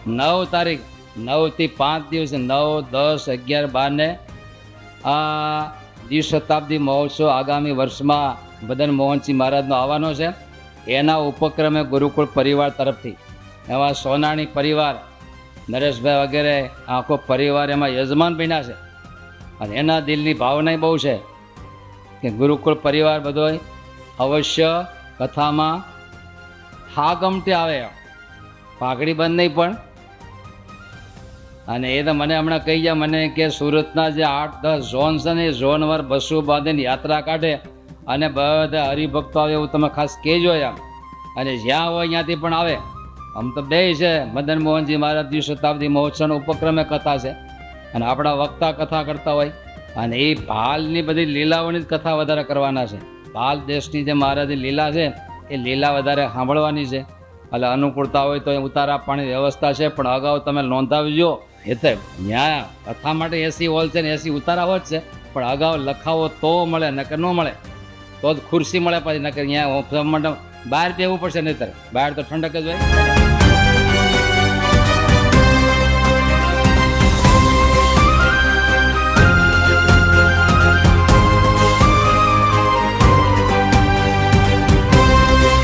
9 તારીખ 9 થી 5 દિવસ 9, 10, 11, 12 ને આ દ્વિશતાબ્દી મહોત્સવ આગામી વર્ષમાં મદન મોહનસિંહ મહારાજનો આવવાનો છે. એના ઉપક્રમે ગુરુકુળ પરિવાર તરફથી એવા સોનાણી પરિવાર, નરેશભાઈ વગેરે આખો પરિવાર એમાં યજમાન બન્યા છે. અને એના દિલની ભાવના બહુ છે કે ગુરુકુળ પરિવાર બધો અવશ્ય કથામાં હા ગમતે આવે, પાઘડી બંધ નહીં પણ. અને એ તો મને હમણાં કહી ગયા, મને કે સુરતના જે 8-10 ઝોન છે ને એ ઝોનવાર બસો બાંધીને યાત્રા કાઢે અને બધા હરિભક્તો આવે એવું તમે ખાસ કહેજો એમ. અને જ્યાં હોય ત્યાંથી પણ આવે. આમ તો બે છે, મદન મોહનજી મહારાજ દ્વિશતાબ્દી મહોત્સવનો ઉપક્રમે કથા છે અને આપણા વક્તા કથા કરતા હોય. અને એ ભાલની બધી લીલાઓની જ કથા વધારે કરવાના છે. ભાલ દેશની જે મહારાજની લીલા છે એ લીલા વધારે સાંભળવાની છે. એટલે અનુકૂળતા હોય તો એ ઉતારા પાણીની વ્યવસ્થા છે, પણ અગાઉ તમે નોંધાવજો. એ તો ત્યાં કથા માટે એસી હોલ છે ને એસી ઉતારાઓ જ છે, પણ અગાઉ લખાવો તો મળે, નકર ન મળે. તો જ ખુરશી મળે, પછી નકર અહીંયા બહાર બેવું પડશે. નહીતર બહાર તો ઠંડક જ હોય.